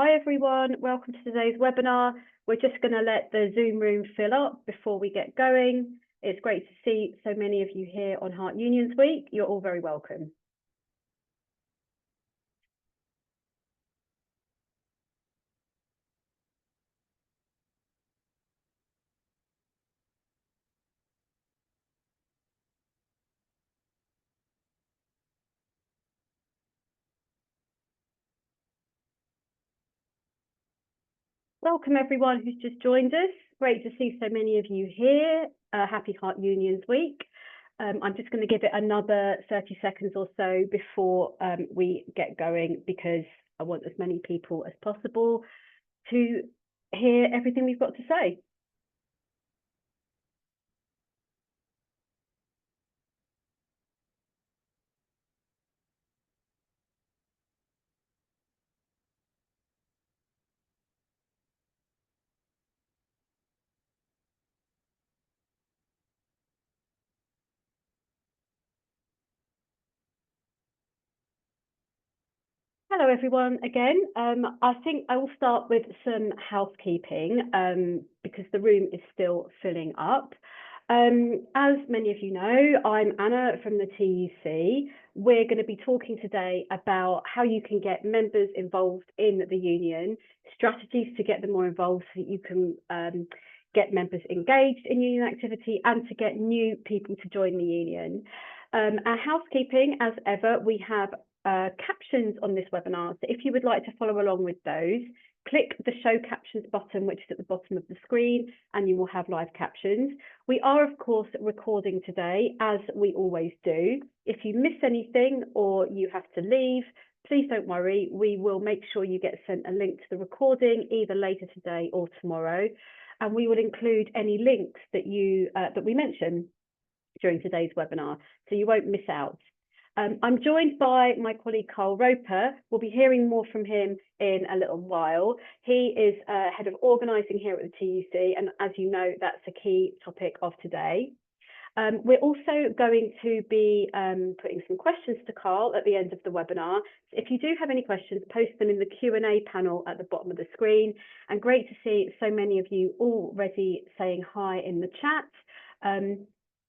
Hi everyone, welcome to today's webinar. We're just going to let the Zoom room fill up before we get going. It's great to see so many of you here on Heart Unions Week. You're all very welcome. Welcome everyone who's just joined us. Great to see so many of you here. Happy Heart Unions Week. I'm just going to give it another 30 seconds or so before we get going, because I want as many people as possible to hear everything we've got to say. Hello everyone again. I think I will start with some housekeeping because the room is still filling up. As many of you know, I'm Anna from the TUC. We're going to be talking today about how you can get members involved in the union, strategies to get them more involved so that you can get members engaged in union activity and to get new people to join the union. Our housekeeping, as ever, we have captions on this webinar. So if you would like to follow along with those, click the show captions button, which is at the bottom of the screen, and you will have live captions. We are, of course, recording today, as we always do. If you miss anything or you have to leave, please don't worry. We will make sure you get sent a link to the recording either later today or tomorrow, and we will include any links that we mention during today's webinar, so you won't miss out. I'm joined by my colleague Carl Roper. We'll be hearing more from him in a little while. He is head of organising here at the TUC, and as you know, that's a key topic of today. We're also going to be putting some questions to Carl at the end of the webinar. If you do have any questions, post them in the Q&A panel at the bottom of the screen. And great to see so many of you already saying hi in the chat.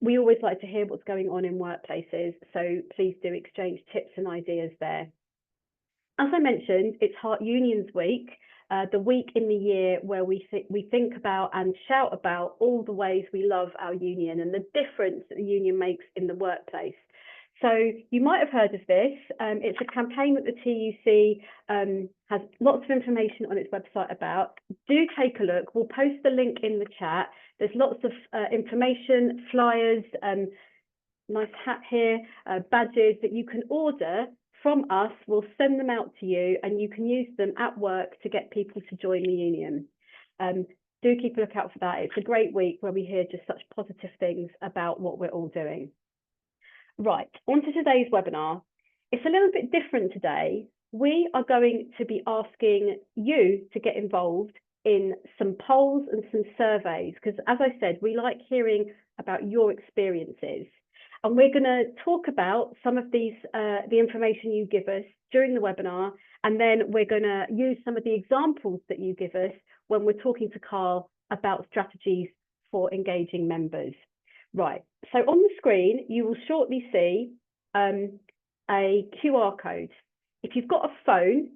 We always like to hear what's going on in workplaces, so please do exchange tips and ideas there. As I mentioned, it's Heart Unions Week, the week in the year where we think about and shout about all the ways we love our union and the difference that the union makes in the workplace. So you might have heard of this. It's a campaign that the TUC has lots of information on its website about. Do take a look. We'll post the link in the chat. There's lots of information, flyers, nice hat here, badges that you can order from us. We'll send them out to you and you can use them at work to get people to join the union. Do keep a lookout for that. It's a great week where we hear just such positive things about what we're all doing. Right, on to today's webinar. It's a little bit different today. We are going to be asking you to get involved in some polls and some surveys, because as I said, we like hearing about your experiences. And we're going to talk about some of these, the information you give us during the webinar, and then we're going to use some of the examples that you give us when we're talking to Carl about strategies for engaging members. Right, so on the screen, you will shortly see a QR code. If you've got a phone,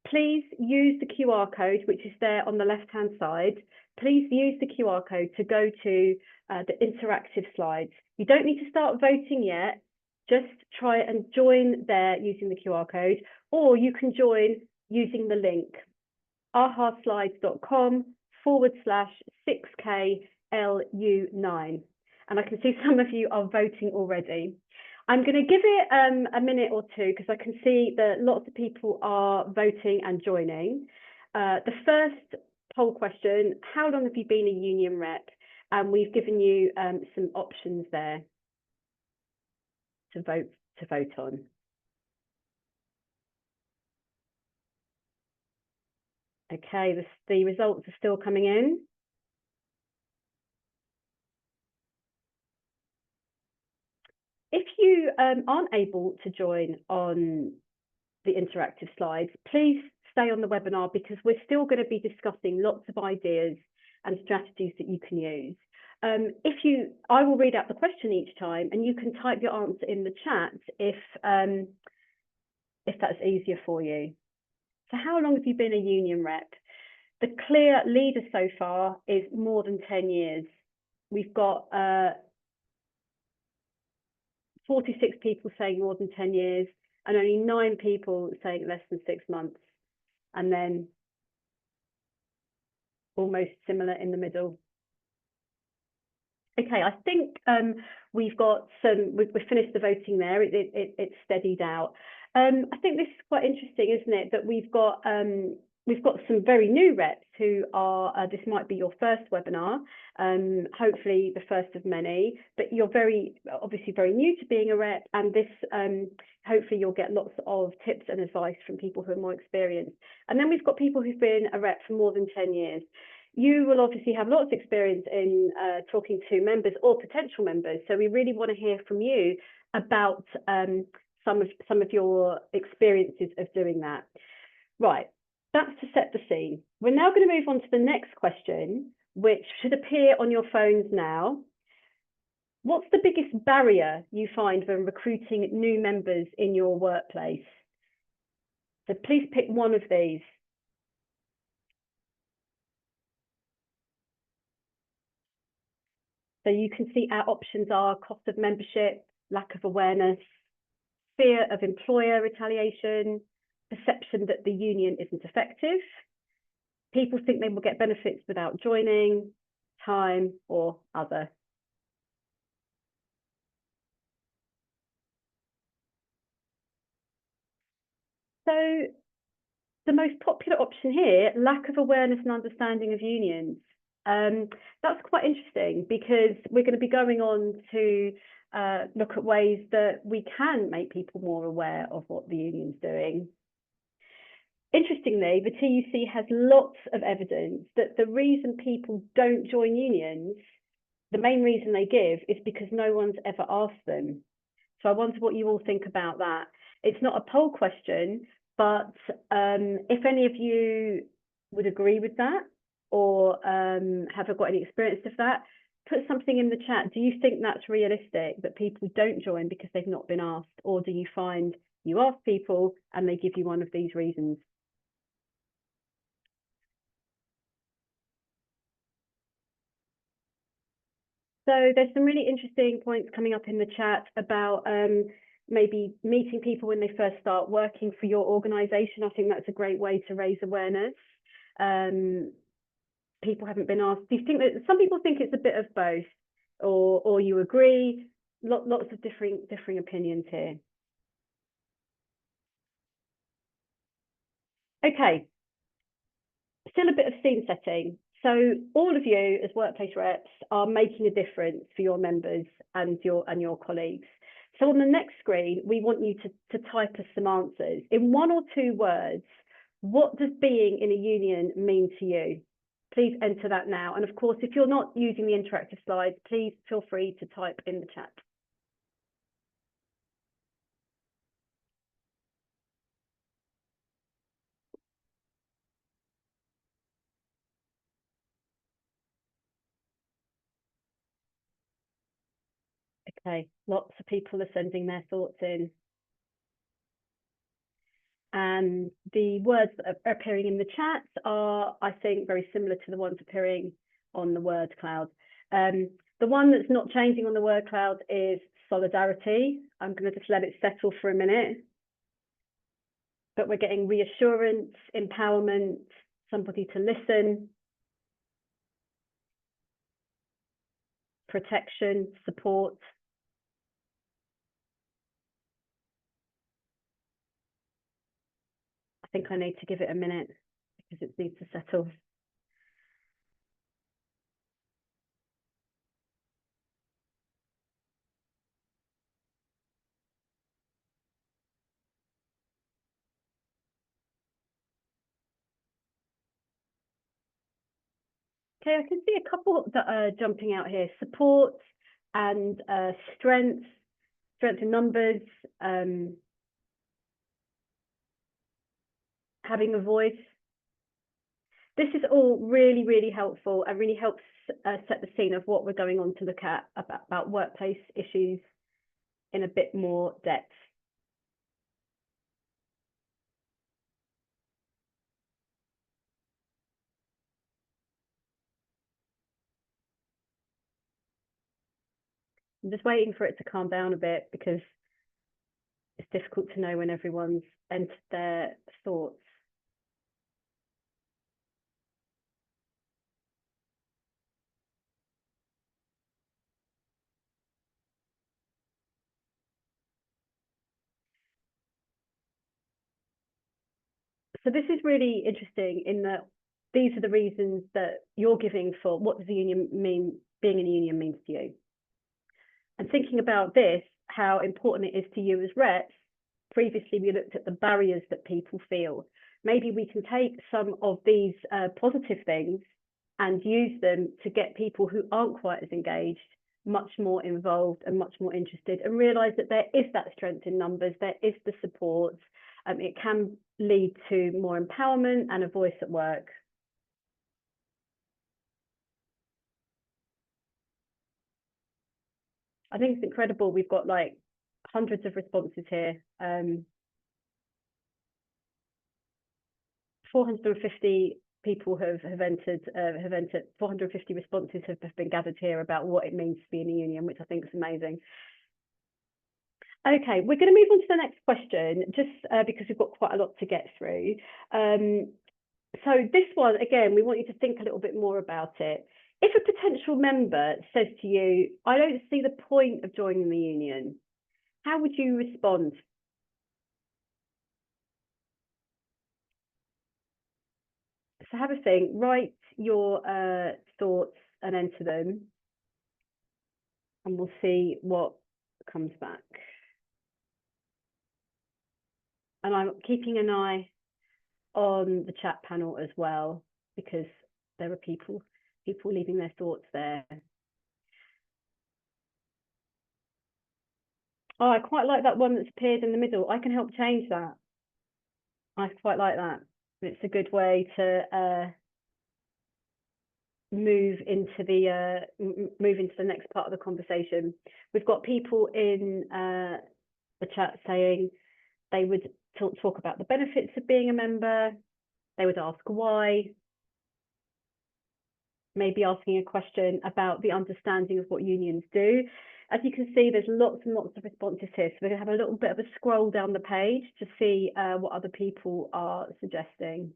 please use the QR code, which is there on the left-hand side. Please use the QR code to go to the interactive slides. You don't need to start voting yet. Just try and join there using the QR code, or you can join using the link, aharslides.com/6KLU9. And I can see some of you are voting already. I'm going to give it a minute or two because I can see that lots of people are voting and joining. The first poll question, how long have you been a union rep? And we've given you some options there to vote on. Okay, the results are still coming in. If you aren't able to join on the interactive slides, please stay on the webinar because we're still going to be discussing lots of ideas and strategies that you can use. I will read out the question each time, and you can type your answer in the chat if that's easier for you. So how long have you been a union rep? The clear leader so far is more than 10 years. We've got 46 people saying more than 10 years, and only 9 people saying less than 6 months, and then almost similar in the middle. Okay, I think we've finished the voting there. It's steadied out. I think this is quite interesting, isn't it? That we've got some very new reps who are, this might be your first webinar, hopefully the first of many, but you're obviously very new to being a rep, and this, hopefully you'll get lots of tips and advice from people who are more experienced. And then we've got people who've been a rep for more than 10 years. You will obviously have lots of experience in talking to members or potential members, so we really want to hear from you about some of your experiences of doing that. Right, that's to set the scene. We're now going to move on to the next question, which should appear on your phones now. What's the biggest barrier you find when recruiting new members in your workplace? So please pick one of these. So you can see our options are cost of membership, lack of awareness, fear of employer retaliation, perception that the union isn't effective, people think they will get benefits without joining, time, or other. So the most popular option here, lack of awareness and understanding of unions. That's quite interesting because we're going to be going on to look at ways that we can make people more aware of what the union's doing. Interestingly, the TUC has lots of evidence that the reason people don't join unions, the main reason they give is because no one's ever asked them. So I wonder what you all think about that. It's not a poll question, but if any of you would agree with that, or have got any experience of that, put something in the chat. Do you think that's realistic, that people don't join because they've not been asked? Or do you find you ask people and they give you one of these reasons? So there's some really interesting points coming up in the chat about maybe meeting people when they first start working for your organisation. I think that's a great way to raise awareness. People haven't been asked. Do you think that some people think it's a bit of both, or you agree? Lots of differing opinions here. Okay, still a bit of scene setting. So all of you as workplace reps are making a difference for your members and your colleagues. So on the next screen, we want you to type us some answers in 1 or 2 words. What does being in a union mean to you? Please enter that now. And of course, if you're not using the interactive slides, please feel free to type in the chat. Okay, lots of people are sending their thoughts in. And the words that are appearing in the chat are, I think, very similar to the ones appearing on the word cloud. The one that's not changing on the word cloud is solidarity. I'm going to just let it settle for a minute. But we're getting reassurance, empowerment, somebody to listen, protection, support. I think I need to give it a minute because it needs to settle. Okay, I can see a couple that are jumping out here. Support and strength in numbers. having a voice. This is all really, really helpful and really helps set the scene of what we're going on to look at about workplace issues in a bit more depth. I'm just waiting for it to calm down a bit because it's difficult to know when everyone's entered their thoughts. So this is really interesting in that these are the reasons that you're giving for what does a union mean, being in a union means to you. And thinking about this, how important it is to you as reps, previously we looked at the barriers that people feel. Maybe we can take some of these positive things and use them to get people who aren't quite as engaged much more involved and much more interested, and realise that there is that strength in numbers, there is the support. It can lead to more empowerment and a voice at work. I think it's incredible. We've got like hundreds of responses here. 450 people have entered. 450 responses have been gathered here about what it means to be in a union, which I think is amazing. Okay, we're going to move on to the next question, just because we've got quite a lot to get through. So this one, again, we want you to think a little bit more about it. If a potential member says to you, I don't see the point of joining the union, how would you respond? So have a think, write your thoughts and enter them, and we'll see what comes back. And I'm keeping an eye on the chat panel as well, because there are people leaving their thoughts there. Oh, I quite like that one that's appeared in the middle. I can help change that. I quite like that. It's a good way to move into the next part of the conversation. We've got people in the chat saying they would talk about the benefits of being a member. They would ask why. Maybe asking a question about the understanding of what unions do. As you can see, there's lots and lots of responses here. So we're going to have a little bit of a scroll down the page to see what other people are suggesting.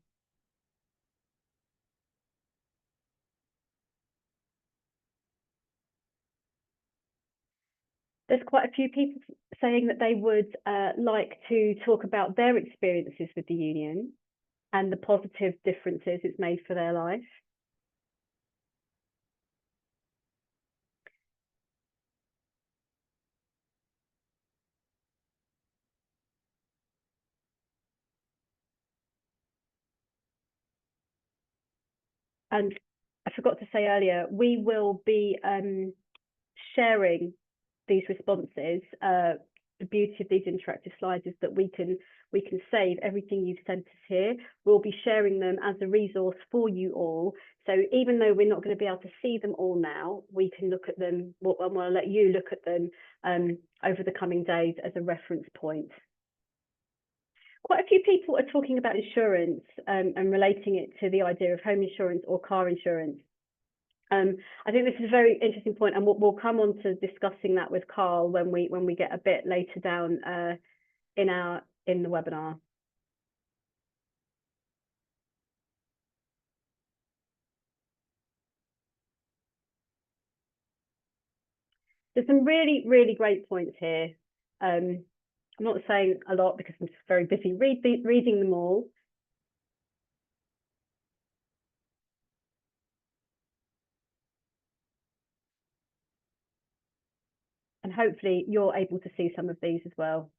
There's quite a few people saying that they would like to talk about their experiences with the union and the positive differences it's made for their life. And I forgot to say earlier, we will be sharing these responses. The beauty of these interactive slides is that we can save everything you've sent us here. We'll be sharing them as a resource for you all. So even though we're not going to be able to see them all now, we can look at them, and we'll let you look at them over the coming days as a reference point. Quite a few people are talking about insurance and relating it to the idea of home insurance or car insurance. I think this is a very interesting point, and we'll come on to discussing that with Carl when we get a bit later down in the webinar. There's some really, really great points here. I'm not saying a lot because I'm just very busy reading them all. And hopefully you're able to see some of these as well.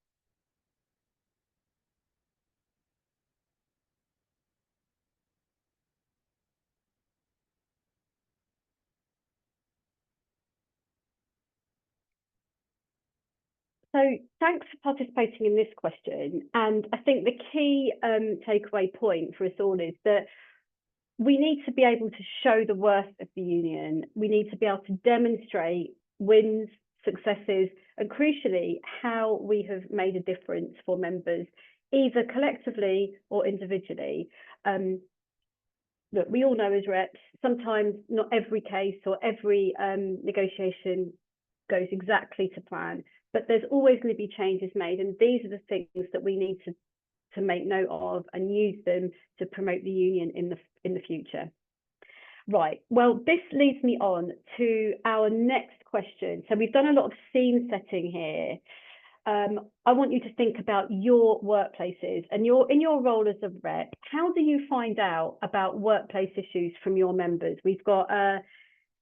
So thanks for participating in this question. And I think the key takeaway point for us all is that we need to be able to show the worth of the union. We need to be able to demonstrate wins, successes, and crucially, how we have made a difference for members, either collectively or individually. Look, we all know as reps, sometimes not every case or every negotiation goes exactly to plan, but there's always going to be changes made. And these are the things that we need to make note of and use them to promote the union in the future. Right, well, this leads me on to our next question. So we've done a lot of scene setting here. I want you to think about your workplaces and in your role as a rep, how do you find out about workplace issues from your members? We've got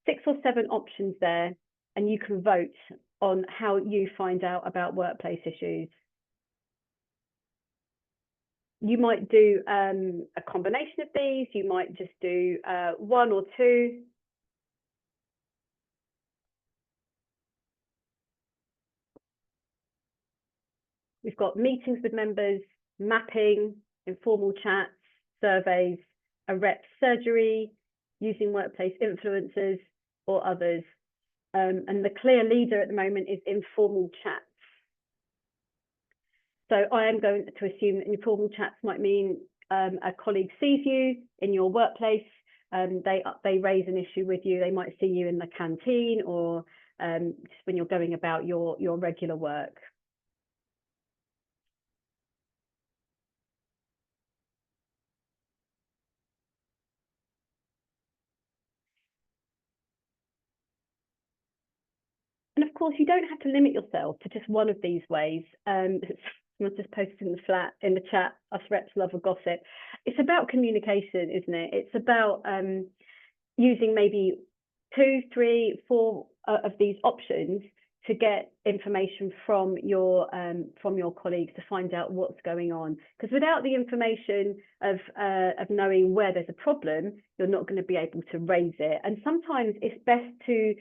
6 or 7 options there, and you can vote on how you find out about workplace issues. You might do a combination of these. You might just do 1 or 2. We've got meetings with members, mapping, informal chats, surveys, a rep surgery, using workplace influencers or others. And the clear leader at the moment is informal chats. So I am going to assume that informal chats might mean a colleague sees you in your workplace, they raise an issue with you, they might see you in the canteen or just when you're going about your regular work. And of course, you don't have to limit yourself to just one of these ways. Someone just posted in the chat, us reps love a gossip. It's about communication, isn't it? It's about using maybe 2, 3, 4 of these options to get information from your colleagues to find out what's going on. Because without the information of knowing where there's a problem, you're not going to be able to raise it. And sometimes it's best to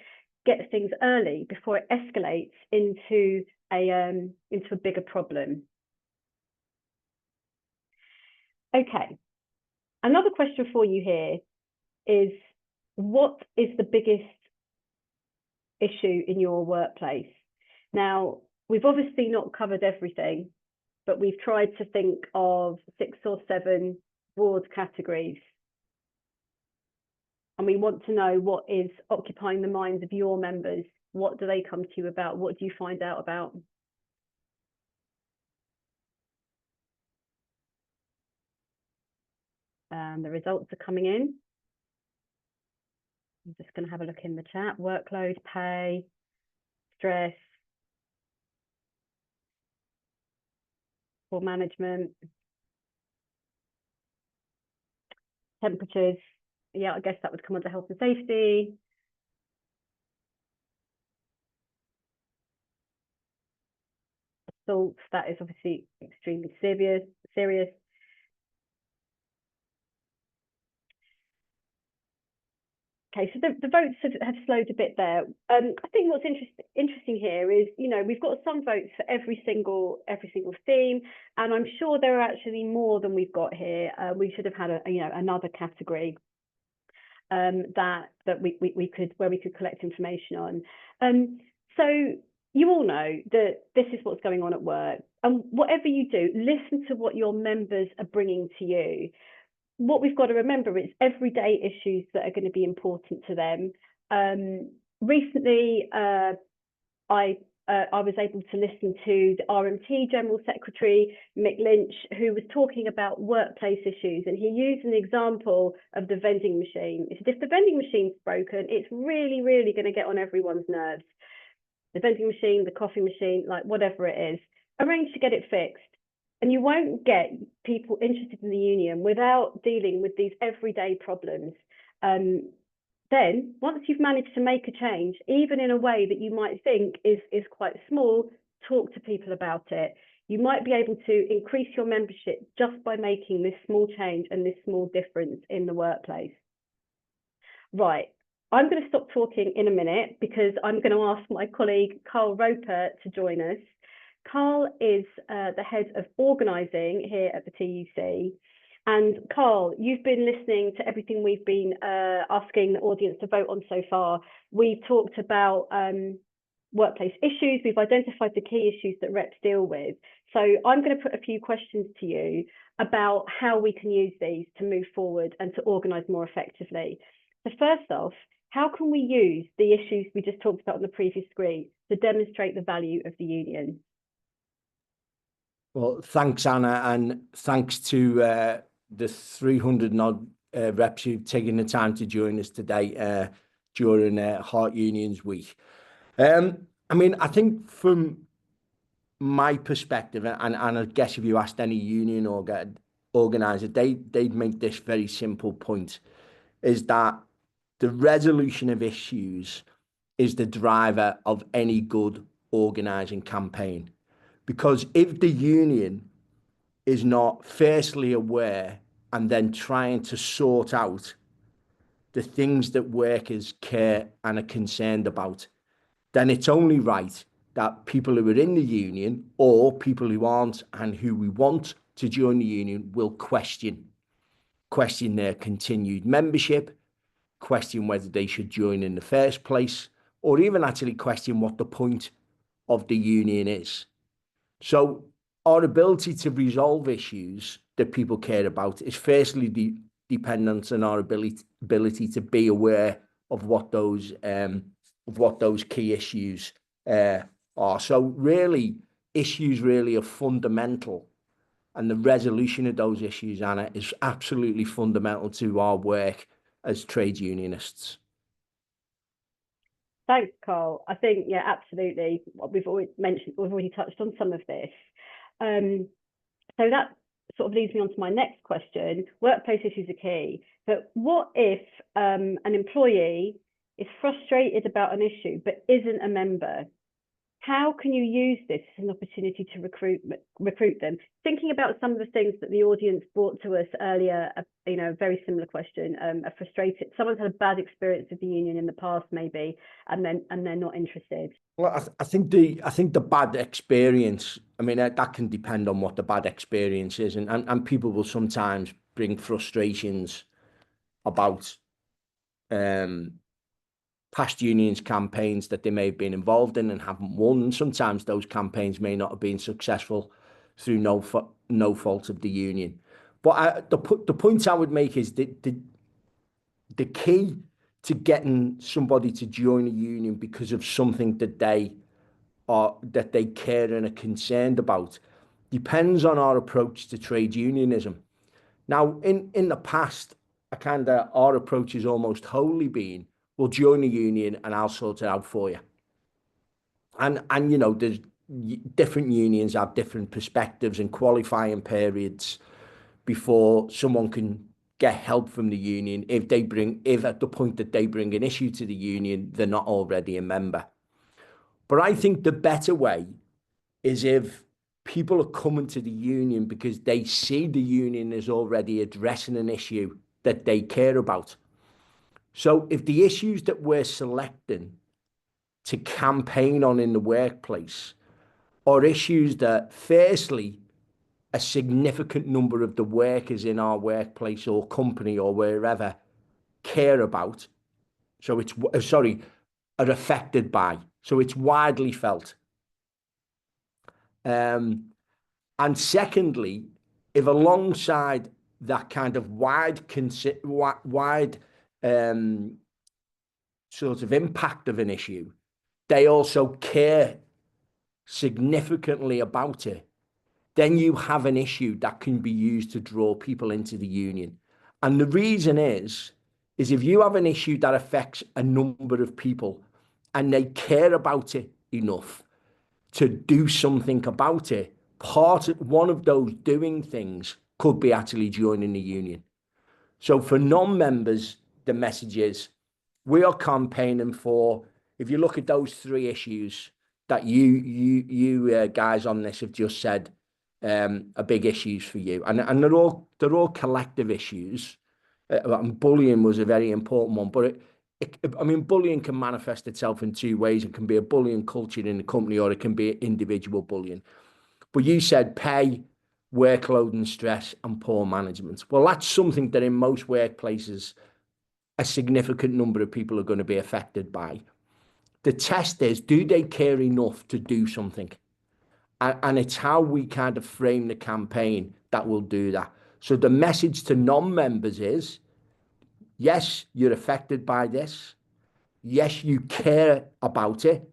get things early before it escalates into a bigger problem. Okay, another question for you here is, what is the biggest issue in your workplace? Now, we've obviously not covered everything, but we've tried to think of 6 or 7 broad categories. And we want to know what is occupying the minds of your members. What do they come to you about? What do you find out about? The results are coming in. I'm just going to have a look in the chat. Workload, pay, stress, poor management, temperatures. Yeah, I guess that would come under health and safety. Assault, that is obviously extremely serious. Okay, so the votes have slowed a bit there. I think what's interesting here is, you know, we've got some votes for every single theme, and I'm sure there are actually more than we've got here. We should have had another category that we could collect information on. So you all know that this is what's going on at work, and whatever you do, listen to what your members are bringing to you. What we've got to remember is everyday issues that are going to be important to them. Recently, I was able to listen to the RMT General Secretary, Mick Lynch, who was talking about workplace issues, and he used an example of the vending machine. He said, if the vending machine's broken, it's really, really going to get on everyone's nerves. The vending machine, the coffee machine, like whatever it is, arrange to get it fixed. And you won't get people interested in the union without dealing with these everyday problems. Then, once you've managed to make a change, even in a way that you might think is quite small, talk to people about it. You might be able to increase your membership just by making this small change and this small difference in the workplace. Right, I'm going to stop talking in a minute because I'm going to ask my colleague Carl Roper to join us. Carl is the head of organising here at the TUC. And Carl, you've been listening to everything we've been asking the audience to vote on so far. We've talked about workplace issues. We've identified the key issues that reps deal with. So I'm going to put a few questions to you about how we can use these to move forward and to organise more effectively. So first off, how can we use the issues we just talked about on the previous screen to demonstrate the value of the union? Well, thanks, Anna, and thanks to the 300 odd reps who've taken the time to join us today during Heart Unions Week. I mean, I think from my perspective, and I guess if you asked any union organizer, they'd make this very simple point, is that the resolution of issues is the driver of any good organising campaign. Because if the union is not firstly aware and then trying to sort out the things that workers care and are concerned about, then it's only right that people who are in the union or people who aren't and who we want to join the union will question their continued membership, question whether they should join in the first place, or even actually question what the point of the union is. So our ability to resolve issues that people care about is firstly dependent on our ability to be aware of what those key issues are. So really, issues really are fundamental, and the resolution of those issues, Anna, is absolutely fundamental to our work as trade unionists. Thanks, Carl. I think, yeah, absolutely. We've already touched on some of this. So that sort of leads me on to my next question. Workplace issues are key, but what if an employee is frustrated about an issue but isn't a member? How can you use this as an opportunity to recruit them? Thinking about some of the things that the audience brought to us earlier, a very similar question. Someone's had a bad experience with the union in the past, maybe, and they're not interested. Well, I think the bad experience, I mean, that can depend on what the bad experience is, and people will sometimes bring frustrations about past unions campaigns that they may have been involved in and haven't won. And sometimes those campaigns may not have been successful through no fault of the union. But the point I would make is that the key to getting somebody to join a union because of something that they care and are concerned about depends on our approach to trade unionism. Now, in the past, our approach has almost wholly been, we'll join a union and I'll sort it out for you. And there's different unions have different perspectives and qualifying periods before someone can get help from the union if at the point that they bring an issue to the union, they're not already a member. But I think the better way is if people are coming to the union because they see the union is already addressing an issue that they care about. So if the issues that we're selecting to campaign on in the workplace are issues that, firstly, a significant number of the workers in our workplace or company or wherever care about, are affected by, so it's widely felt. And secondly, if alongside that kind of wide sort of impact of an issue, they also care significantly about it, then you have an issue that can be used to draw people into the union. And the reason is if you have an issue that affects a number of people and they care about it enough to do something about it, one of those doing things could be actually joining the union. So for non-members, the message is we are campaigning for, if you look at those three issues that you guys on this have just said are big issues for you, and they're all collective issues. And bullying was a very important one, but I mean, bullying can manifest itself in two ways. It can be a bullying culture in the company, or it can be individual bullying. But you said pay, workload and stress, and poor management. Well, that's something that in most workplaces, a significant number of people are going to be affected by. The test is, do they care enough to do something? And it's how we kind of frame the campaign that will do that. So the message to non-members is, yes, you're affected by this. Yes, you care about it.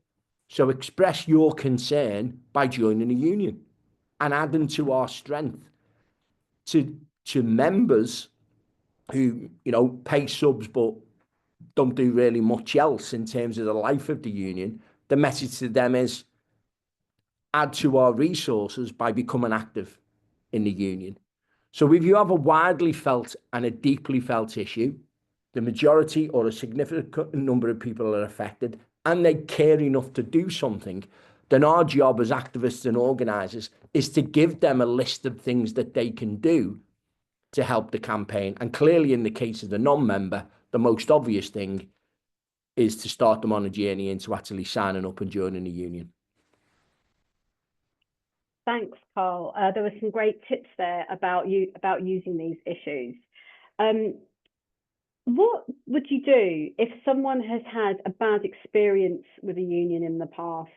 So express your concern by joining a union and adding to our strength. To members who, pay subs but don't do really much else in terms of the life of the union, the message to them is add to our resources by becoming active in the union. So if you have a widely felt and a deeply felt issue, the majority or a significant number of people are affected and they care enough to do something, then our job as activists and organisers is to give them a list of things that they can do to help the campaign. And clearly in the case of the non-member, the most obvious thing is to start them on a journey into actually signing up and joining the union. Thanks, Carl. There were some great tips there about using these issues. What would you do if someone has had a bad experience with a union in the past?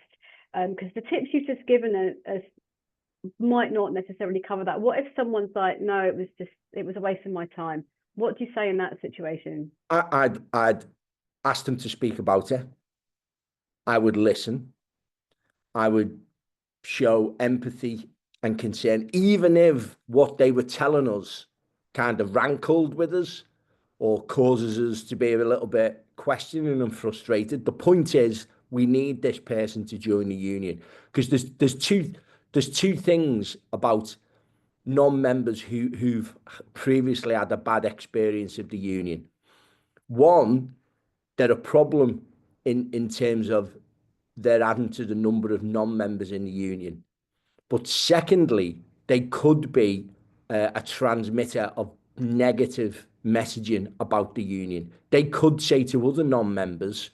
Because the tips you've just given us might not necessarily cover that. What if someone's like, no, it was a waste of my time? What do you say in that situation? I'd ask them to speak about it. I would listen. I would show empathy and concern, even if what they were telling us kind of rankled with us or causes us to be a little bit questioning and frustrated. The point is, we need this person to join the union, because there's two things about non-members who've previously had a bad experience of the union. One, they're a problem in terms of they're adding to the number of non-members in the union. But secondly, they could be a transmitter of negative messaging about the union. They could say to other non-members,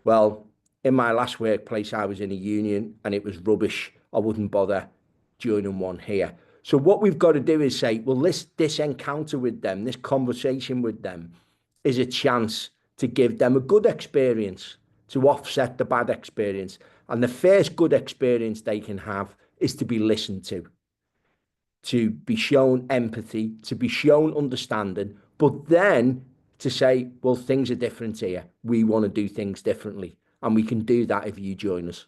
well, in my last workplace, I was in a union and it was rubbish. I wouldn't bother joining one here. So what we've got to do is say, well, this encounter with them, this conversation with them is a chance to give them a good experience to offset the bad experience. And the first good experience they can have is to be listened to be shown empathy, to be shown understanding, but then to say, well, things are different here. We want to do things differently. And we can do that if you join us.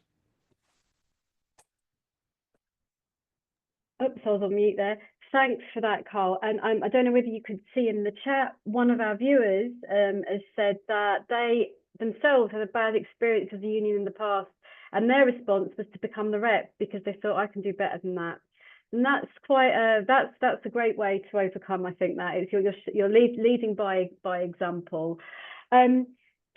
Oops, I was on mute there. Thanks for that, Carl. And I don't know whether you could see in the chat, one of our viewers has said that they themselves had a bad experience with the union in the past, and their response was to become the rep because they thought, I can do better than that. And that's quite that's a great way to overcome. I think that is you're leading by example.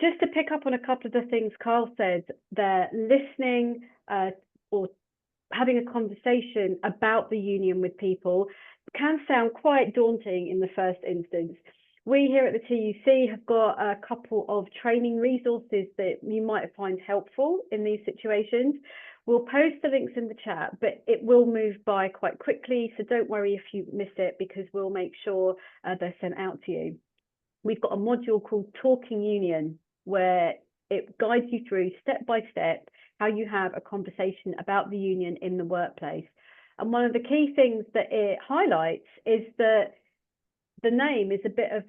Just to pick up on a couple of the things Carl said, they're listening or having a conversation about the union with people can sound quite daunting in the first instance. We here at the TUC have got a couple of training resources that you might find helpful in these situations. We'll post the links in the chat, but it will move by quite quickly. So don't worry if you miss it, because we'll make sure they're sent out to you. We've got a module called Talking Union, where it guides you through step by step how you have a conversation about the union in the workplace. And one of the key things that it highlights is that the name is a bit of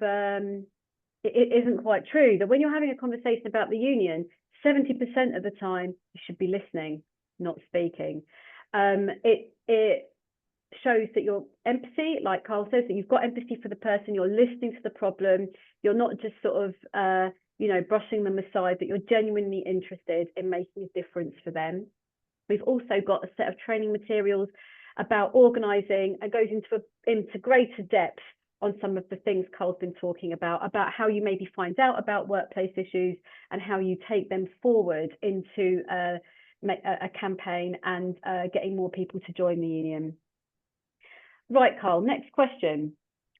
it isn't quite true, that when you're having a conversation about the union, 70% of the time you should be listening, not speaking. It shows that your empathy, like Carl says, that you've got empathy for the person, you're listening to the problem, you're not just sort of brushing them aside, that you're genuinely interested in making a difference for them. We've also got a set of training materials about organising, and goes into greater depth on some of the things Carl's been talking about how you maybe find out about workplace issues and how you take them forward into a campaign and getting more people to join the union. Right, Carl, next question.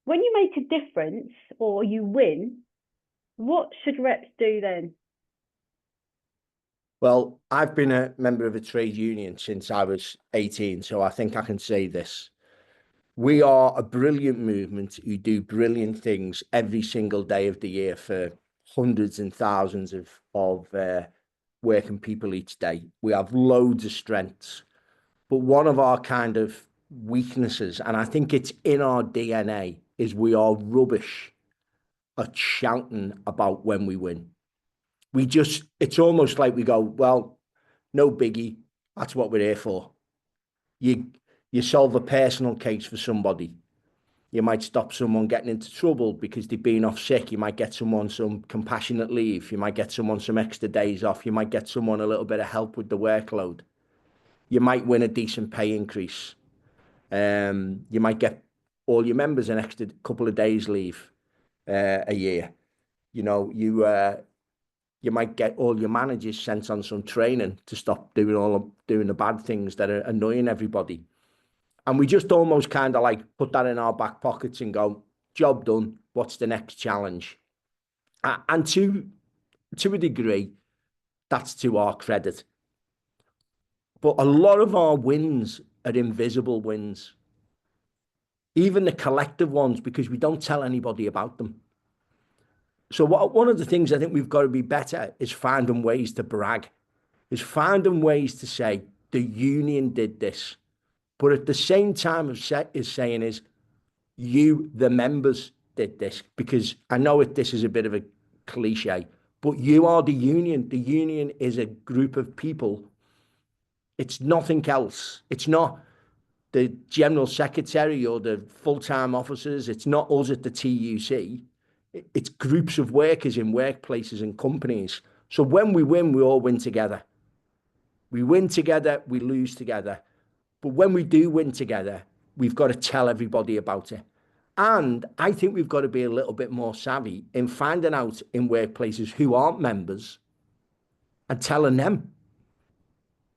When you make a difference or you win, What should reps do then? Well, I've been a member of a trade union since I was 18, so I think I can say this. We are a brilliant movement who do brilliant things every single day of the year for hundreds and thousands of working people each day. We have loads of strengths, but one of our kind of weaknesses, and I think it's in our DNA, is we are rubbish at shouting about when we win. It's almost like we go, well, no biggie. That's what we're here for. You, you solve a personal case for somebody. You might stop someone getting into trouble because they've been off sick. You might get someone some compassionate leave. You might get someone some extra days off. You might get someone a little bit of help with the workload. You might win a decent pay increase. You might get all your members an extra couple of days leave a year. You know, you might get all your managers sent on some training to stop doing the bad things that are annoying everybody. And we just almost kind of like put that in our back pockets and go, job done. What's the next challenge? And to a degree, that's to our credit. But a lot of our wins are invisible wins, even the collective ones, because we don't tell anybody about them. So one of the things I think we've got to be better is finding ways to brag, is finding ways to say the union did this. But at the same time is saying is you, the members, did this, because I know this is a bit of a cliche, but you are the union. The union is a group of people. It's nothing else. It's not the general secretary or the full-time officers. It's not us at the TUC. It's groups of workers in workplaces and companies. So when we win, we all win together. We win together, we lose together. But when we do win together, we've got to tell everybody about it. And I think we've got to be a little bit more savvy in finding out in workplaces who aren't members and telling them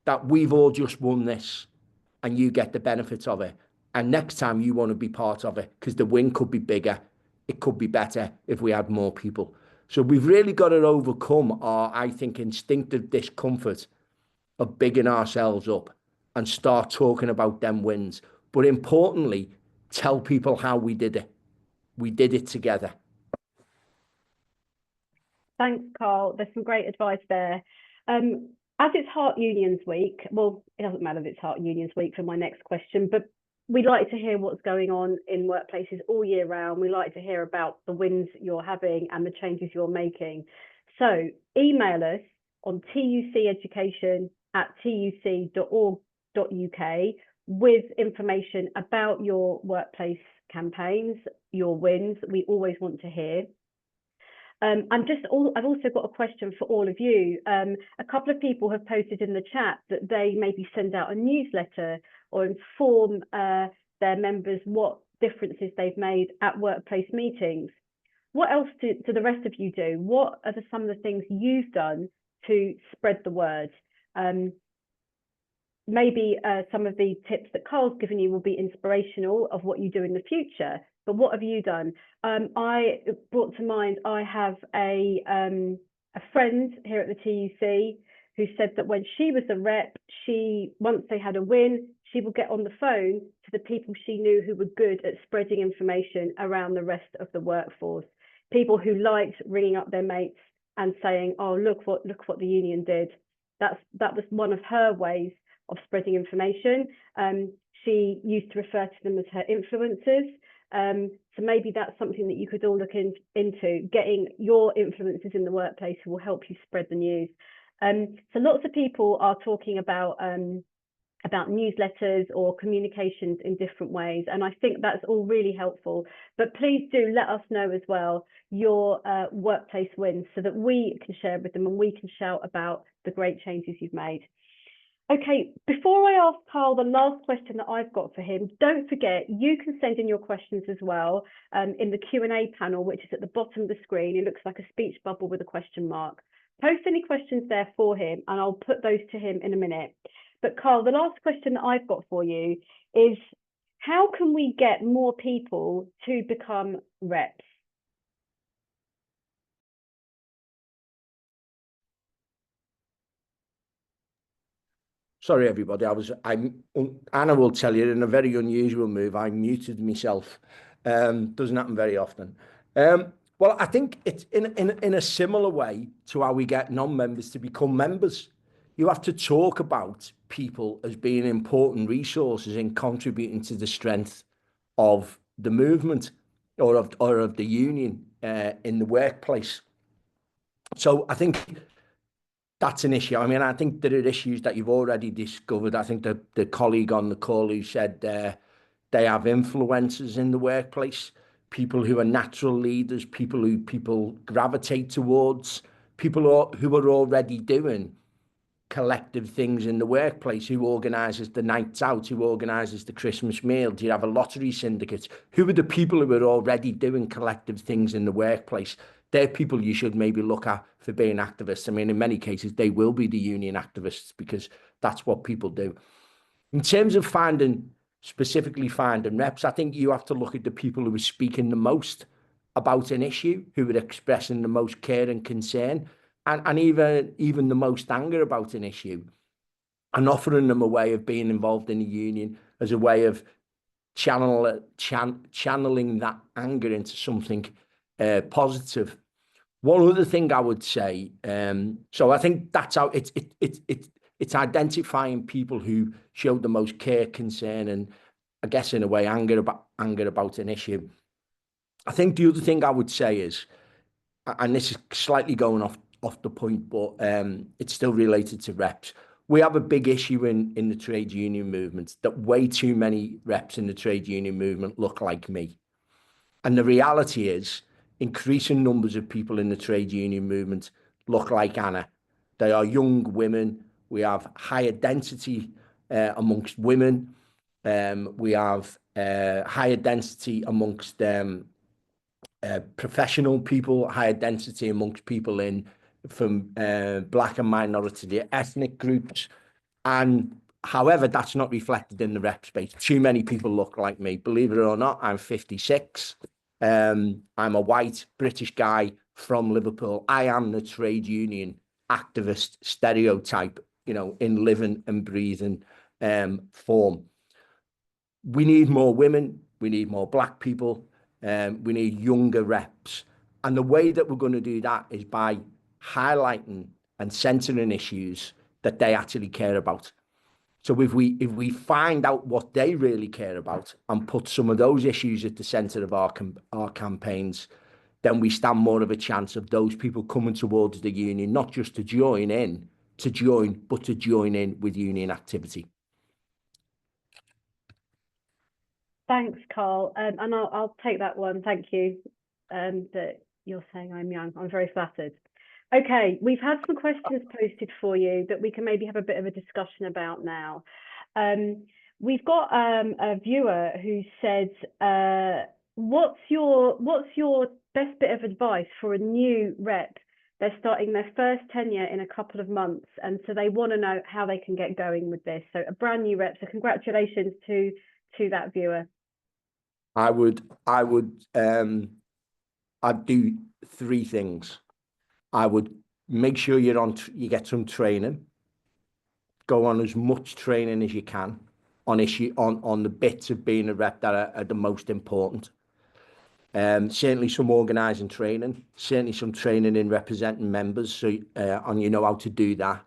that we've all just won this and you get the benefits of it. And next time you want to be part of it, because the win could be bigger. It could be better if we had more people. So we've really got to overcome our, I think, instinctive discomfort of bigging ourselves up and start talking about them wins. But importantly, tell people how we did it. We did it together. Thanks, Carl. There's some great advice there. As it's Heart Unions Week, well, it doesn't matter if it's Heart Unions Week for my next question, but we like to hear what's going on in workplaces all year round. We like to hear about the wins you're having and the changes you're making. So email us on tuceducation@tuc.org.uk with information about your workplace campaigns, your wins. We always want to hear. I've also got a question for all of you. A couple of people have posted in the chat that they maybe send out a newsletter or inform their members what differences they've made at workplace meetings. What else do the rest of you do? What are some of the things you've done to spread the word? Maybe some of the tips that Carl's given you will be inspirational of what you do in the future. But what have you done? I brought to mind, I have a friend here at the TUC who said that when she was a rep, once they had a win, she would get on the phone to the people she knew who were good at spreading information around the rest of the workforce. People who liked ringing up their mates and saying, "Oh, look what the union did." That was one of her ways of spreading information. She used to refer to them as her influencers. So maybe that's something that you could all look into, getting your influencers in the workplace who will help you spread the news. So lots of people are talking about newsletters or communications in different ways, and I think that's all really helpful. But please do let us know as well your workplace wins so that we can share with them and we can shout about the great changes you've made. Okay, before I ask Carl the last question that I've got for him, don't forget you can send in your questions as well in the Q&A panel, which is at the bottom of the screen. It looks like a speech bubble with a question mark. Post any questions there for him and I'll put those to him in a minute. But Carl, the last question that I've got for you is, how can we get more people to become reps? Sorry, everybody. Anna will tell you in a very unusual move, I muted myself. Doesn't happen very often. Well, I think it's in a similar way to how we get non-members to become members. You have to talk about people as being important resources in contributing to the strength of the movement or of the union in the workplace. So I think that's an issue. I mean, I think there are issues that you've already discovered. I think the colleague on the call who said they have influencers in the workplace, people who are natural leaders, people who people gravitate towards, people who are already doing collective things in the workplace, who organises the nights out, who organises the Christmas meal. Do you have a lottery syndicate? Who are the people who are already doing collective things in the workplace? They're people you should maybe look at for being activists. I mean, in many cases, they will be the union activists because that's what people do. In terms of specifically finding reps, I think you have to look at the people who are speaking the most about an issue, who are expressing the most care and concern, and even the most anger about an issue, and offering them a way of being involved in a union as a way of channeling that anger into something positive. One other thing I would say, so I think that's how it's identifying people who show the most care, concern, and I guess in a way anger about an issue. I think the other thing I would say is, and this is slightly going off the point, but it's still related to reps. We have a big issue in the trade union movement that way too many reps in the trade union movement look like me. And the reality is increasing numbers of people in the trade union movement look like Anna. They are young women. We have higher density amongst women. We have higher density amongst professional people, higher density amongst people from black and minority ethnic groups. And however, that's not reflected in the rep space. Too many people look like me. Believe it or not, I'm 56. I'm a white British guy from Liverpool. I am the trade union activist stereotype, in living and breathing form. We need more women. We need more black people. We need younger reps. And the way that we're going to do that is by highlighting and centering issues that they actually care about. So if we find out what they really care about and put some of those issues at the center of our campaigns, then we stand more of a chance of those people coming towards the union, not just to join, but to join in with union activity. Thanks, Carl. And I'll take that one. Thank you that you're saying I'm young. I'm very flattered. Okay, we've had some questions posted for you that we can maybe have a bit of a discussion about now. We've got a viewer who said, what's your best bit of advice for a new rep? They're starting their first tenure in a couple of months, and so they want to know how they can get going with this. So a brand new rep. So congratulations to that viewer. I'd do three things. I would make sure you get some training. Go on as much training as you can on the bits of being a rep that are the most important. Certainly some organising training, certainly some training in representing members, so and how to do that.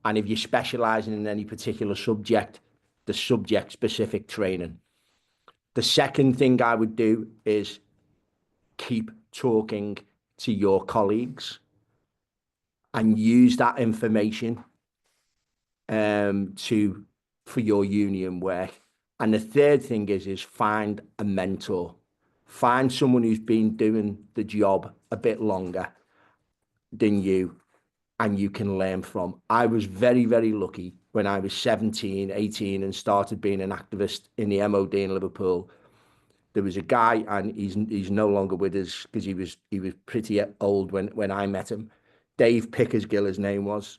And if you're specialising in any particular subject, the subject-specific training. The second thing I would do is keep talking to your colleagues and use that information for your union work. And the third thing is find a mentor. Find someone who's been doing the job a bit longer than you and you can learn from. I was very, very lucky when I was 17, 18 and started being an activist in the MOD in Liverpool. There was a guy, and he's no longer with us because he was pretty old when I met him. Dave Pickersgill, his name was.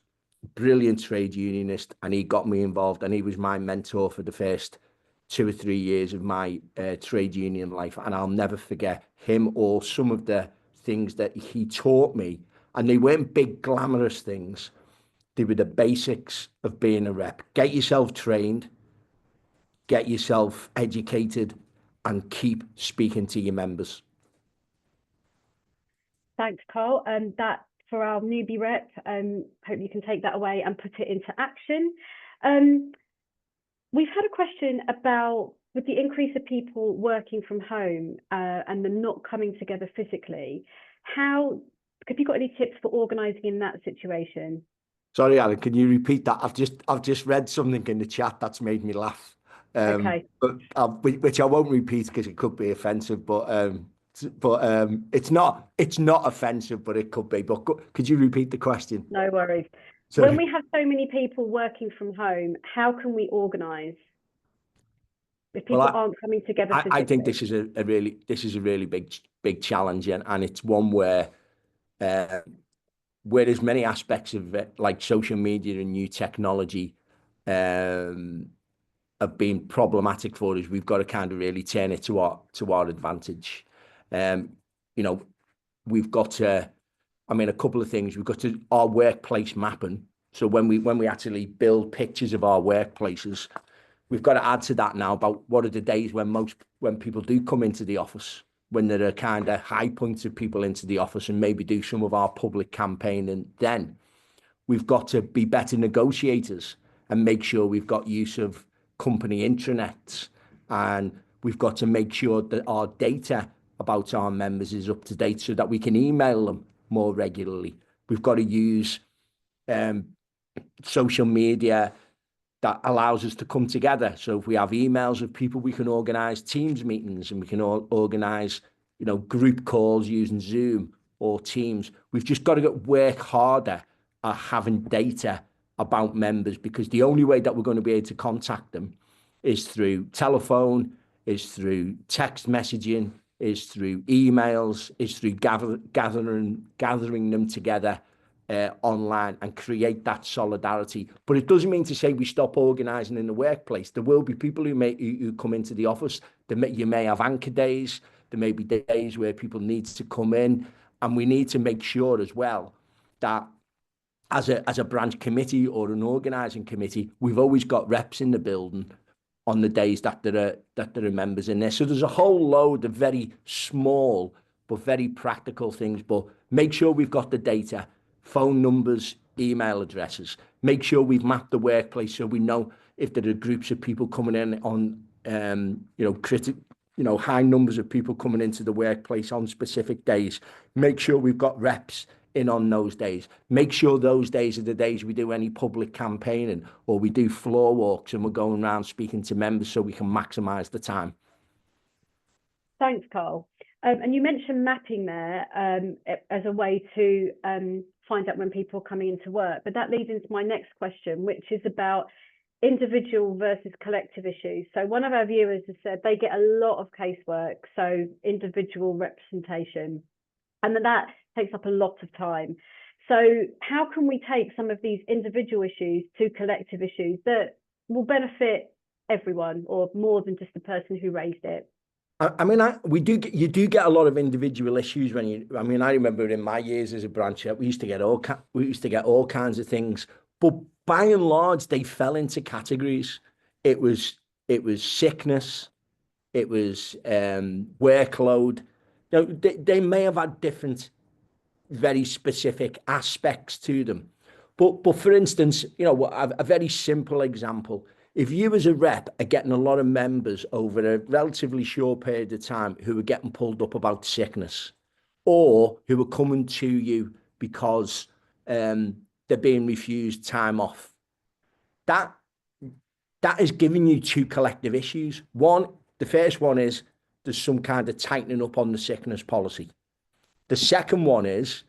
Brilliant trade unionist, and he got me involved, and he was my mentor for the first 2 or 3 years of my trade union life. And I'll never forget him or some of the things that he taught me. And they weren't big glamorous things. They were the basics of being a rep. Get yourself trained, get yourself educated, and keep speaking to your members. Thanks, Carl. That for our newbie rep, hope you can take that away and put it into action. We've had a question about, with the increase of people working from home and them not coming together physically, have you got any tips for organising in that situation? Sorry, Alan, can you repeat that? I've just read something in the chat that's made me laugh. Okay. Which I won't repeat because it could be offensive, but it's not offensive, but it could be. But could you repeat the question? No worries. Sorry. When we have so many people working from home, how can we organise if people aren't coming together physically? I think this is a really big challenge, and it's one where there's many aspects of it, like social media and new technology, have been problematic for us. We've got to kind of really turn it to our advantage. We've got to, a couple of things. We've got to our workplace mapping. So when we actually build pictures of our workplaces, we've got to add to that now about what are the days when people do come into the office, when there are kind of high points of people into the office, and maybe do some of our public campaign. And then we've got to be better negotiators and make sure we've got use of company intranets, and we've got to make sure that our data about our members is up to date so that we can email them more regularly. We've got to use social media that allows us to come together. So if we have emails of people, we can organise Teams meetings, and we can organise, group calls using Zoom or Teams. We've just got to work harder at having data about members, because the only way that we're going to be able to contact them is through telephone, is through text messaging, is through emails, is through gathering them together online and create that solidarity. But it doesn't mean to say we stop organising in the workplace. There will be people who come into the office. You may have anchor days. There may be days where people need to come in, and we need to make sure as well that as a branch committee or an organising committee, we've always got reps in the building on the days that there are members in there. So there's a whole load of very small but very practical things. But make sure we've got the data, phone numbers, email addresses. Make sure we've mapped the workplace so we know if there are groups of people coming in on high numbers of people coming into the workplace on specific days. Make sure we've got reps in on those days. Make sure those days are the days we do any public campaigning, or we do floor walks and we're going around speaking to members so we can maximise the time. Thanks, Carl. And you mentioned mapping there as a way to find out when people are coming into work. But that leads into my next question, which is about individual versus collective issues. So one of our viewers has said they get a lot of casework, so individual representation, and that takes up a lot of time. So how can we take some of these individual issues to collective issues that will benefit everyone, or more than just the person who raised it? You do get a lot of individual issues when you. I remember in my years as a branch rep, we used to get all kinds of things, but by and large, they fell into categories. It was sickness, it was workload. They may have had different, very specific aspects to them, but for instance, a very simple example. If you as a rep are getting a lot of members over a relatively short period of time who are getting pulled up about sickness, or who are coming to you because they're being refused time off, that is giving you two collective issues. The first one is there's some kind of tightening up on the sickness policy. The second one is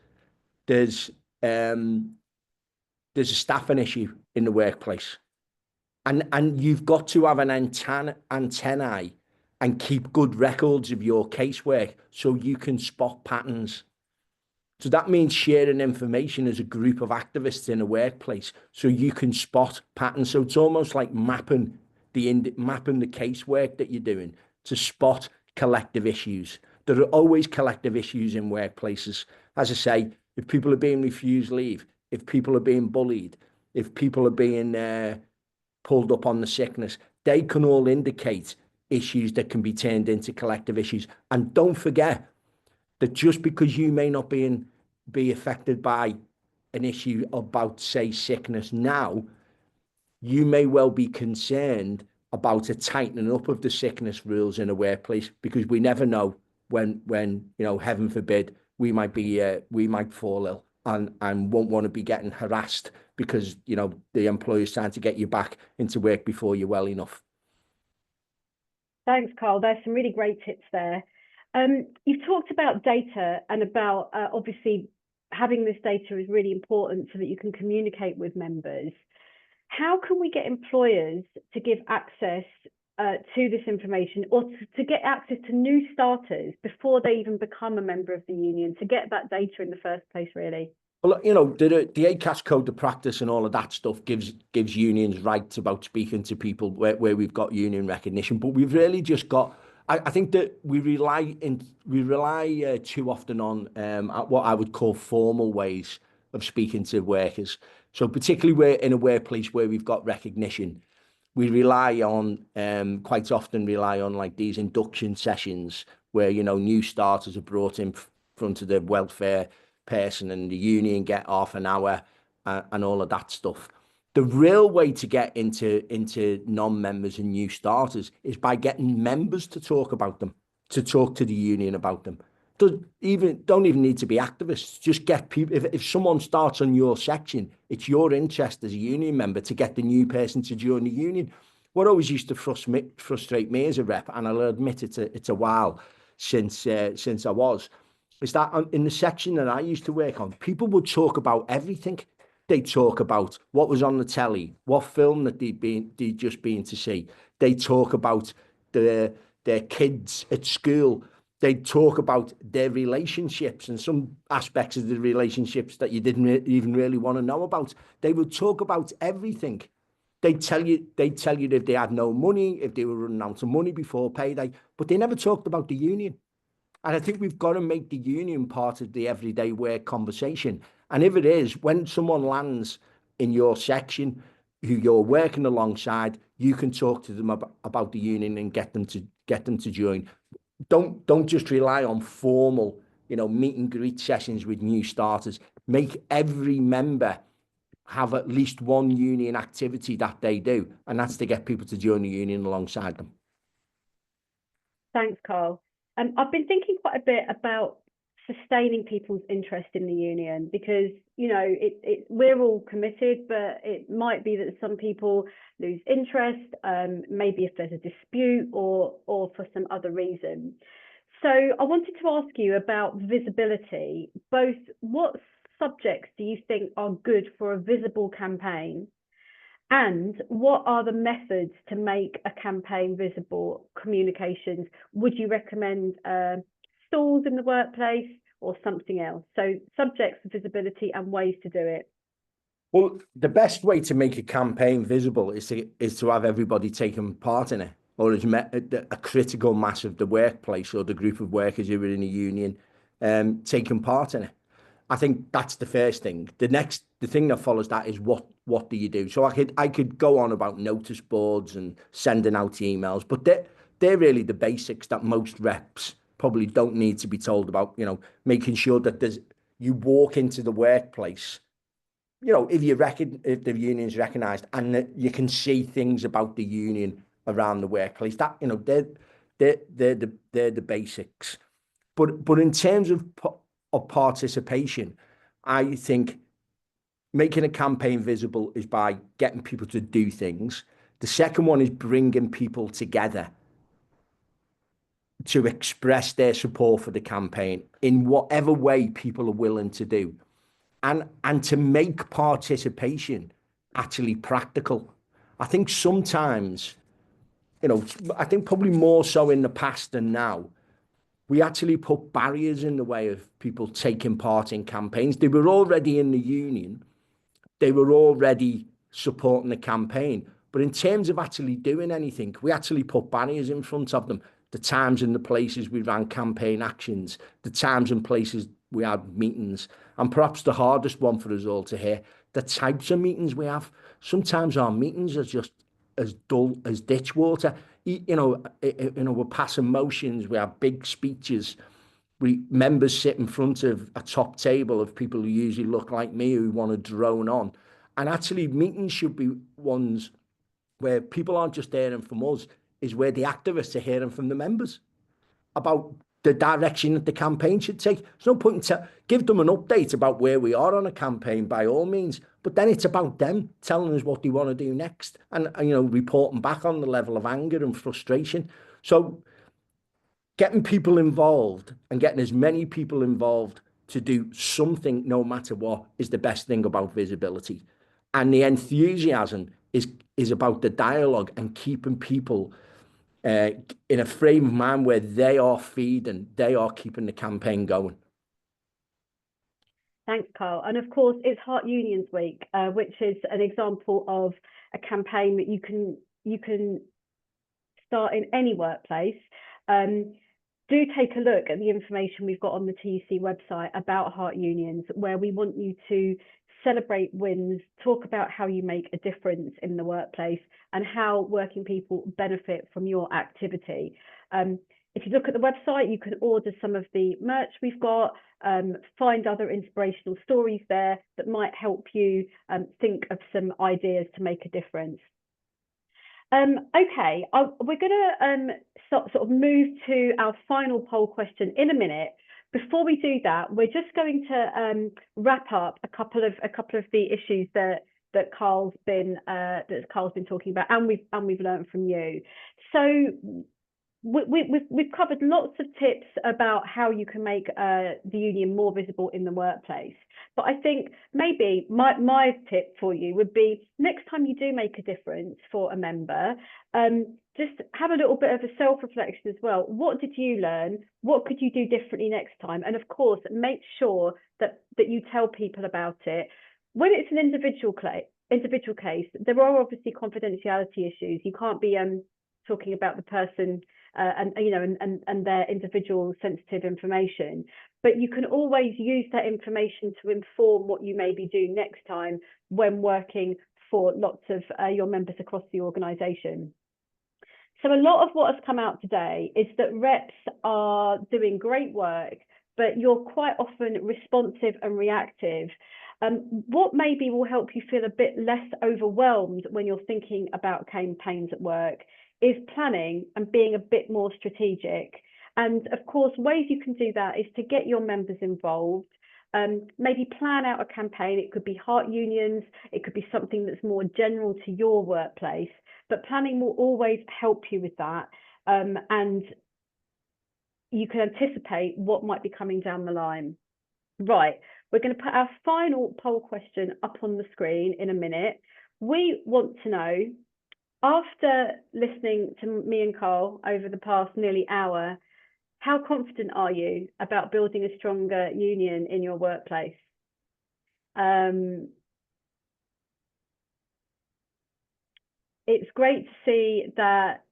there's a staffing issue in the workplace. And you've got to have an antennae and keep good records of your casework so you can spot patterns. So that means sharing information as a group of activists in a workplace so you can spot patterns. So it's almost like mapping the casework that you're doing to spot collective issues. There are always collective issues in workplaces. As I say, if people are being refused leave, if people are being bullied, if people are being pulled up on the sickness, they can all indicate issues that can be turned into collective issues. And don't forget that just because you may not be affected by an issue about, say, sickness now, you may well be concerned about a tightening up of the sickness rules in a workplace, because we never know when heaven forbid, we might fall ill and won't want to be getting harassed because the employer's trying to get you back into work before you're well enough. Thanks, Carl. There's some really great tips there. You've talked about data and about obviously having this data is really important so that you can communicate with members. How can we get employers to give access to this information, or to get access to new starters before they even become a member of the union, to get that data in the first place, really? Well, the ACAS code of practice and all of that stuff gives unions rights about speaking to people where we've got union recognition, but we've really just got. I think that we rely too often on what I would call formal ways of speaking to workers. So particularly we're in a workplace where we've got recognition, we quite often rely on like these induction sessions where new starters are brought in front of the welfare person and the union get half an hour and all of that stuff. The real way to get into non-members and new starters is by getting members to talk about them, to talk to the union about them. Don't even need to be activists. Just get people. If someone starts on your section, it's your interest as a union member to get the new person to join the union. What always used to frustrate me as a rep, and I'll admit it's a while since I was, is that in the section that I used to work on, people would talk about everything. They talk about what was on the telly, what film that they'd just been to see. They talk about their kids at school. They talk about their relationships and some aspects of the relationships that you didn't even really want to know about. They would talk about everything. They'd tell you if they had no money, if they were running out of money before payday, but they never talked about the union. And I think we've got to make the union part of the everyday work conversation. And if it is, when someone lands in your section who you're working alongside, you can talk to them about the union and get them to join. Don't just rely on formal, meet and greet sessions with new starters. Make every member have at least one union activity that they do, and that's to get people to join the union alongside them. Thanks, Carl. I've been thinking quite a bit about sustaining people's interest in the union, because we're all committed, but it might be that some people lose interest, maybe if there's a dispute or for some other reason. So I wanted to ask you about visibility. Both, what subjects do you think are good for a visible campaign, and what are the methods to make a campaign visible? Communications, would you recommend stalls in the workplace or something else? So subjects, visibility, and ways to do it. Well, the best way to make a campaign visible is to have everybody taking part in it, or as a critical mass of the workplace or the group of workers who are in a union taking part in it. I think that's the first thing. The thing that follows that is what do you do? So I could go on about notice boards and sending out emails, but they're really the basics that most reps probably don't need to be told about. Making sure that you walk into the workplace, if the union's recognised, and that you can see things about the union around the workplace. That they're the basics. But in terms of participation, I think making a campaign visible is by getting people to do things. The second one is bringing people together to express their support for the campaign in whatever way people are willing to do, and to make participation actually practical. I think sometimes, I think probably more so in the past than now, we actually put barriers in the way of people taking part in campaigns. They were already in the union. They were already supporting the campaign. But in terms of actually doing anything, we actually put barriers in front of them. The times and the places we ran campaign actions, the times and places we had meetings, and perhaps the hardest one for us all to hear, the types of meetings we have. Sometimes our meetings are just as dull as ditch water. We're passing motions, we have big speeches. Members sit in front of a top table of people who usually look like me who want to drone on. And actually, meetings should be ones where people aren't just hearing from us, is where the activists are hearing from the members about the direction that the campaign should take. There's no point in give them an update about where we are on a campaign, by all means, but then it's about them telling us what they want to do next, and reporting back on the level of anger and frustration. So getting people involved and getting as many people involved to do something, no matter what, is the best thing about visibility. And the enthusiasm is about the dialogue and keeping people in a frame of mind where they are feeding, they are keeping the campaign going. Thanks, Carl. And of course, it's Heart Unions Week, which is an example of a campaign that you can start in any workplace. Do take a look at the information we've got on the TUC website about Heart Unions, where we want you to celebrate wins, talk about how you make a difference in the workplace and how working people benefit from your activity. If you look at the website, you can order some of the merch we've got, find other inspirational stories there that might help you think of some ideas to make a difference. Okay, we're going to sort of move to our final poll question in a minute. Before we do that, we're just going to wrap up a couple of the issues that Carl's been talking about, and we've learned from you. So we've covered lots of tips about how you can make the union more visible in the workplace. But I think maybe my tip for you would be, next time you do make a difference for a member, just have a little bit of a self-reflection as well. What did you learn? What could you do differently next time? And of course, make sure that you tell people about it. When it's an individual case, there are obviously confidentiality issues. You can't be talking about the person and their individual sensitive information, but you can always use that information to inform what you maybe do next time when working for lots of your members across the organisation. So a lot of what has come out today is that reps are doing great work, but you're quite often responsive and reactive. What maybe will help you feel a bit less overwhelmed when you're thinking about campaigns at work is planning and being a bit more strategic. And of course, ways you can do that is to get your members involved. Maybe plan out a campaign. It could be Heart Unions, it could be something that's more general to your workplace, but planning will always help you with that. And you can anticipate what might be coming down the line. Right, we're going to put our final poll question up on the screen in a minute. We want to know, after listening to me and Carl over the past nearly hour, how confident are you about building a stronger union in your workplace? It's great to see that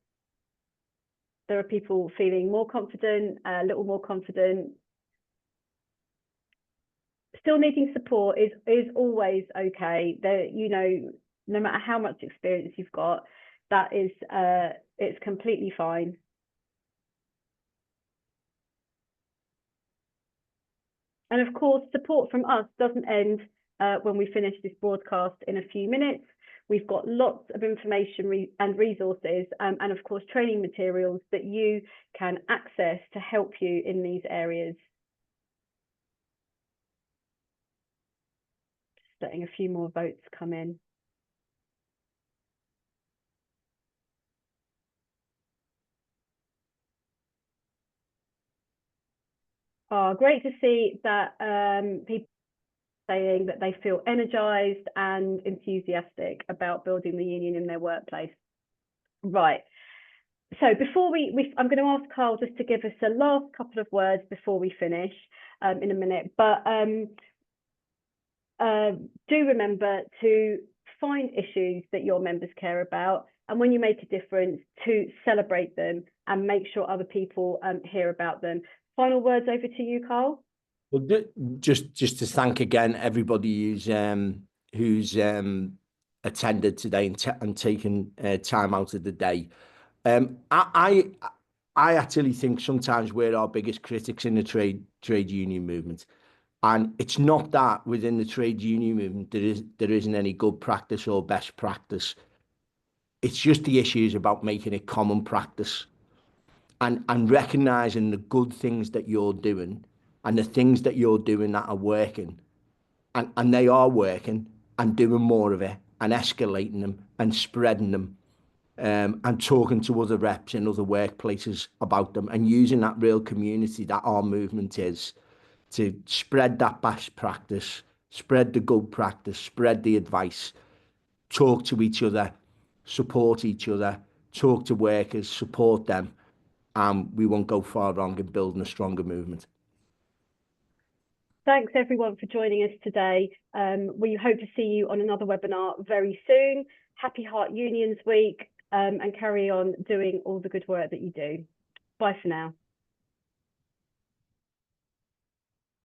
there are people feeling more confident, a little more confident. Still needing support is always okay. No matter how much experience you've got, that is it's completely fine. And of course, support from us doesn't end when we finish this broadcast in a few minutes. We've got lots of information and resources and of course training materials that you can access to help you in these areas. Just letting a few more votes come in. Oh, great to see that people saying that they feel energized and enthusiastic about building the union in their workplace. Right. So before I'm going to ask Carl just to give us a last couple of words before we finish in a minute. But do remember to find issues that your members care about, and when you make a difference, to celebrate them and make sure other people hear about them. Final words over to you, Carl. Well, just to thank again everybody who's who's attended today and taken time out of the day. I actually think sometimes we're our biggest critics in the trade union movement. And it's not that within the trade union movement there isn't any good practice or best practice. It's just the issues about making it common practice and recognizing the good things that you're doing and the things that you're doing that are working. And they are working, and doing more of it and escalating them and spreading them, and talking to other reps in other workplaces about them, and using that real community that our movement is to spread that best practice, spread the good practice, spread the advice, talk to each other, support each other, talk to workers, support them, and we won't go far wrong in building a stronger movement. Thanks everyone for joining us today. We hope to see you on another webinar very soon. Happy Heart Unions Week, and carry on doing all the good work that you do. Bye for now.